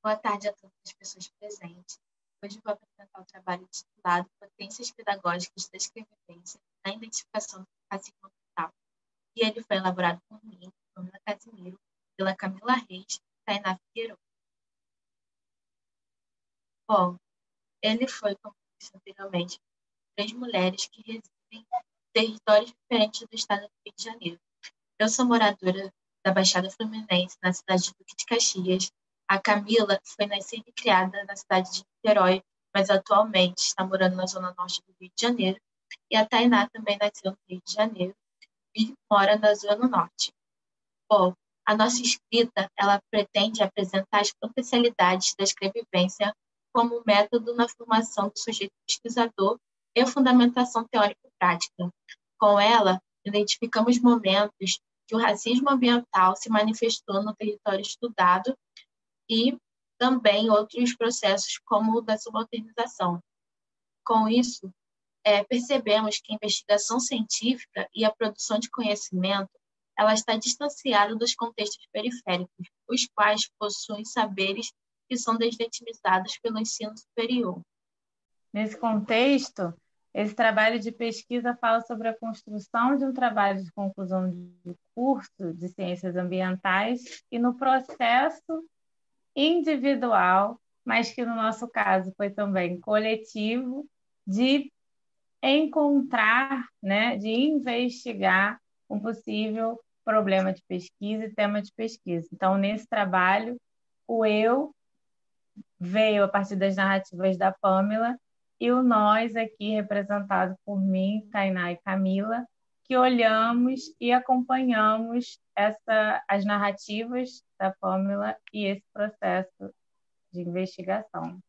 Boa tarde a todas as pessoas presentes. Hoje vou apresentar o trabalho titulado Potências Pedagógicas da Escrevivência na Identificação do Racismo Mental. E ele foi elaborado por mim, Camila Casimiro, pela Camila Reis e Tainá Figueiredo. Bom, ele foi, como disse anteriormente, três mulheres que residem em territórios diferentes do estado do Rio de Janeiro. Eu sou moradora da Baixada Fluminense, na cidade de Duque de Caxias. A Camila foi nascida e criada na cidade de Niterói, mas atualmente está morando na zona norte do Rio de Janeiro. E a Tainá também nasceu no Rio de Janeiro e mora na zona norte. Bom, a nossa escrita, ela pretende apresentar as potencialidades da escrevivência como método na formação do sujeito pesquisador e fundamentação teórica e prática. Com ela, identificamos momentos que o racismo ambiental se manifestou no território estudado e também outros processos como o da subalternização. Com isso, percebemos que a investigação científica e a produção de conhecimento ela está distanciada dos contextos periféricos, os quais possuem saberes que são deslegitimizados pelo ensino superior. Nesse contexto, esse trabalho de pesquisa fala sobre a construção de um trabalho de conclusão de curso de ciências ambientais e no processo individual, mas que no nosso caso foi também coletivo, de encontrar, de investigar um possível problema de pesquisa e tema de pesquisa. Então, nesse trabalho, o eu veio a partir das narrativas da Pamela e o nós aqui representado por mim, Tainá e Camila, que olhamos e acompanhamos as narrativas da Pamela e esse processo de investigação.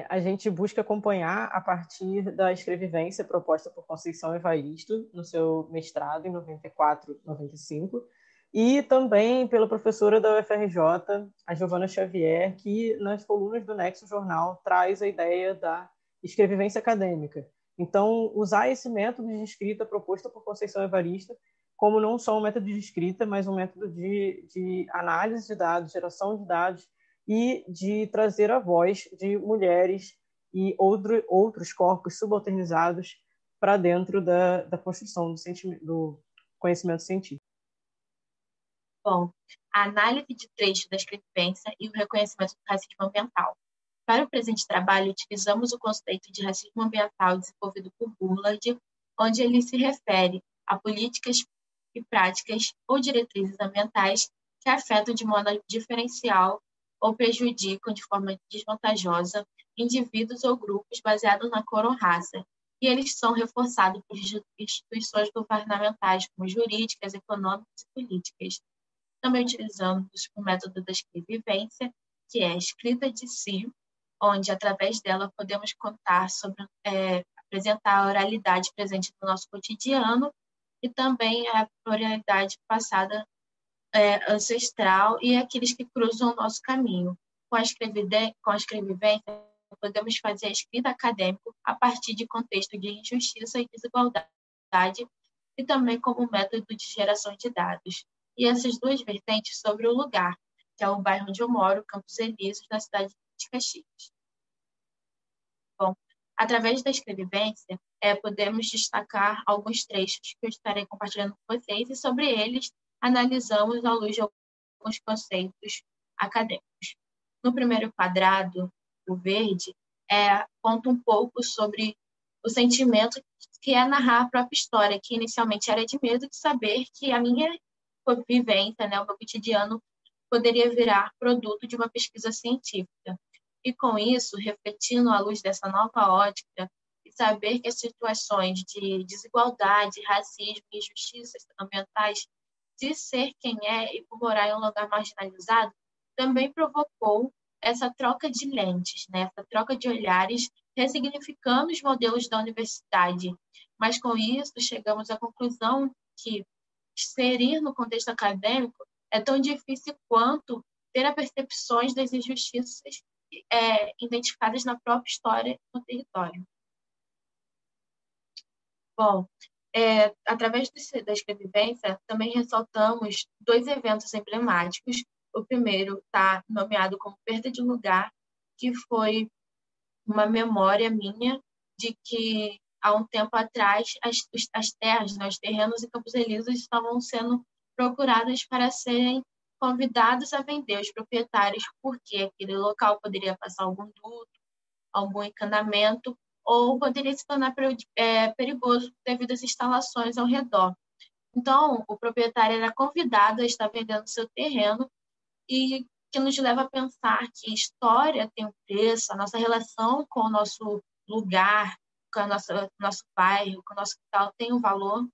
A gente busca acompanhar a partir da escrevivência proposta por Conceição Evaristo no seu mestrado em 94, 95, e também pela professora da UFRJ, a Giovana Xavier, que nas colunas do Nexo Jornal traz a ideia da escrevivência acadêmica. Então, usar esse método de escrita proposto por Conceição Evaristo como não só um método de escrita, mas um método de análise de dados, geração de dados, e de trazer a voz de mulheres e outros corpos subalternizados para dentro da construção do conhecimento científico. Bom, a análise de trecho da escrevivência e o reconhecimento do racismo ambiental. Para o presente trabalho, utilizamos o conceito de racismo ambiental desenvolvido por Bullard, onde ele se refere a políticas e práticas ou diretrizes ambientais que afetam de modo diferencial ou prejudicam de forma desvantajosa indivíduos ou grupos baseados na cor ou raça, e eles são reforçados por instituições governamentais como jurídicas, econômicas e políticas. Também utilizamos o método da escrevivência, que é a escrita de si, onde, através dela, podemos contar sobre, apresentar a oralidade presente no nosso cotidiano e também a oralidade passada ancestral e aqueles que cruzam o nosso caminho. Com a escrevivência, podemos fazer a escrita acadêmica a partir de contexto de injustiça e desigualdade e também como método de geração de dados. E essas duas vertentes sobre o lugar, que é o bairro onde eu moro, Campos Elíseos, na cidade de Caxias. Bom, através da escrevivência, podemos destacar alguns trechos que eu estarei compartilhando com vocês e sobre eles analisamos à luz de alguns conceitos acadêmicos. No primeiro quadrado, o verde, conta um pouco sobre o sentimento que é narrar a própria história, que inicialmente era de medo de saber que a minha vivência, o meu cotidiano, poderia virar produto de uma pesquisa científica. E com isso, refletindo à luz dessa nova ótica, e saber que as situações de desigualdade, racismo e injustiças ambientais de ser quem é e por morar em um lugar marginalizado, também provocou essa troca de lentes, essa troca de olhares, ressignificando os modelos da universidade. Mas com isso, chegamos à conclusão que inserir no contexto acadêmico é tão difícil quanto ter as percepções das injustiças identificadas na própria história no território. Bom, através da escrevivência, também ressaltamos dois eventos emblemáticos, O primeiro está nomeado como Perda de Lugar, que foi uma memória minha de que, há um tempo atrás, as terras, né, os terrenos em Campos Elíseos estavam sendo procuradas para serem convidados a vender os proprietários, porque aquele local poderia passar algum duto, algum encanamento, ou poderia se tornar perigoso devido às instalações ao redor. Então, o proprietário era convidado a estar vendendo seu terreno, e que nos leva a pensar que história tem um preço, a nossa relação com o nosso lugar, com o nosso bairro, com o nosso quintal tem um valor,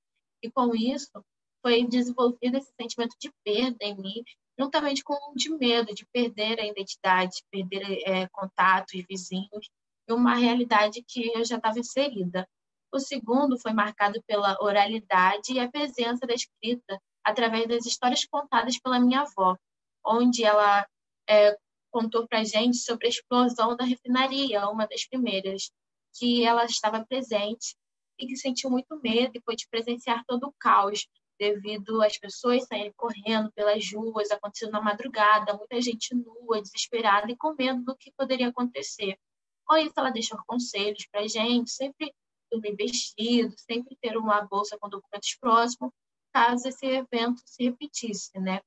e com isso foi desenvolvido esse sentimento de perda em mim, juntamente com o de medo de perder a identidade, perder contatos, vizinhos, e uma realidade que eu já estava inserida. O segundo foi marcado pela oralidade e a presença da escrita através das histórias contadas pela minha avó, onde ela contou para a gente sobre a explosão da refinaria, uma das primeiras, que ela estava presente e que sentiu muito medo e pôde presenciar todo o caos, devido às pessoas saírem correndo pelas ruas, acontecendo na madrugada, muita gente nua, desesperada e com medo do que poderia acontecer. Com isso, ela deixou conselhos para a gente, sempre dormir vestido, sempre ter uma bolsa com documentos próximos, caso esse evento se repetisse, né?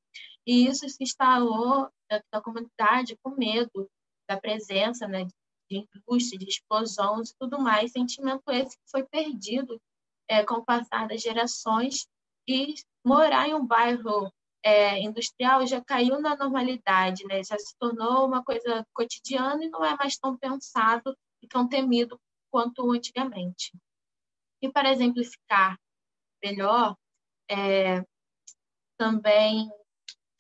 E isso se instalou dentro da comunidade com medo da presença, né, de indústria, de explosões e tudo mais. Sentimento esse que foi perdido com o passar das gerações, e morar em um bairro industrial já caiu na normalidade, né? Já se tornou uma coisa cotidiana e não é mais tão pensado e tão temido quanto antigamente. E para exemplificar melhor, também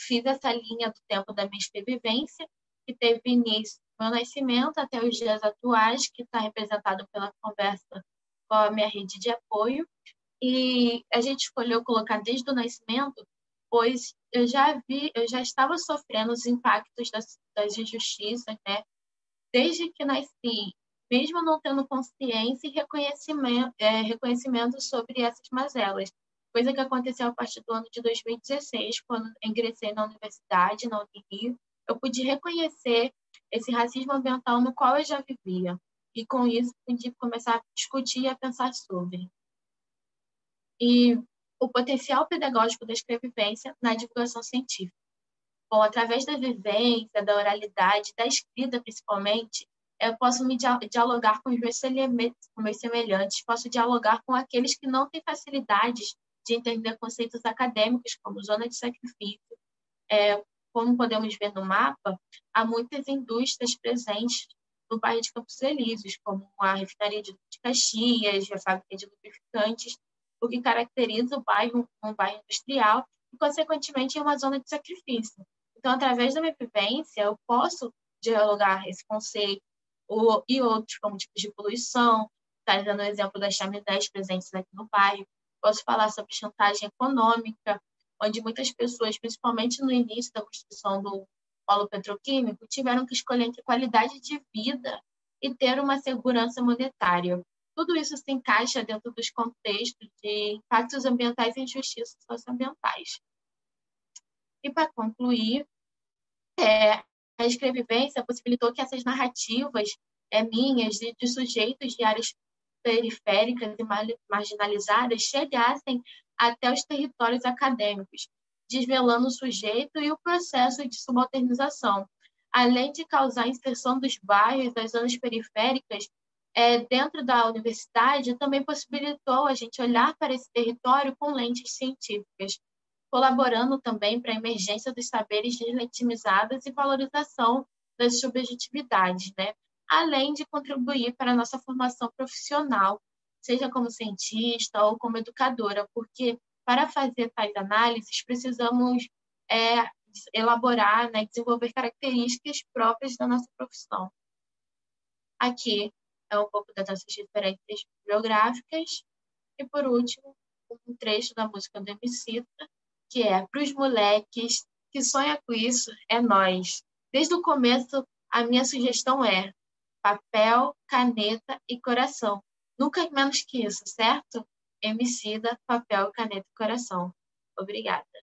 fiz essa linha do tempo da minha sobrevivência, que teve início do meu nascimento até os dias atuais, que está representado pela conversa com a minha rede de apoio. E a gente escolheu colocar desde o nascimento, pois eu já estava sofrendo os impactos das injustiças, né? Desde que nasci, mesmo não tendo consciência e reconhecimento sobre essas mazelas, coisa que aconteceu a partir do ano de 2016, quando ingressei na universidade, na Unirio, eu pude reconhecer esse racismo ambiental no qual eu já vivia, e com isso pude começar a discutir e a pensar sobre. E o potencial pedagógico da escrevivência na divulgação científica. Bom, através da vivência, da oralidade, da escrita principalmente, eu posso me dialogar com os meus semelhantes, posso dialogar com aqueles que não têm facilidades de entender conceitos acadêmicos, como zona de sacrifício. Como podemos ver no mapa, há muitas indústrias presentes no bairro de Campos Elíseos, como a refinaria de Caxias, a fábrica de lubrificantes, o que caracteriza o bairro um bairro industrial e, consequentemente, uma zona de sacrifício. Então, através da minha vivência, eu posso dialogar esse conceito e outros, como tipos de poluição, tá dando o exemplo das chaminés presentes aqui no bairro. Posso falar sobre chantagem econômica, onde muitas pessoas, principalmente no início da construção do polo petroquímico, tiveram que escolher entre qualidade de vida e ter uma segurança monetária. Tudo isso se encaixa dentro dos contextos de impactos ambientais e injustiças socioambientais. E, para concluir, a escrevivência possibilitou que essas narrativas minhas de sujeitos de áreas periféricas e marginalizadas chegassem até os territórios acadêmicos, desvelando o sujeito e o processo de subalternização, além de causar a inserção dos bairros, das zonas periféricas, dentro da universidade, também possibilitou a gente olhar para esse território com lentes científicas, colaborando também para a emergência dos saberes deslegitimizados e valorização das subjetividades, né? Além de contribuir para a nossa formação profissional, seja como cientista ou como educadora, porque para fazer tais análises precisamos elaborar, né, desenvolver características próprias da nossa profissão. Aqui é um pouco das nossas referências bibliográficas e, por último, um trecho da música do Emicida, que é "Pros moleques que sonha com isso, é nós". Desde o começo, a minha sugestão é papel, caneta e coração. Nunca menos que isso, certo? Emicida, papel, caneta e coração. Obrigada.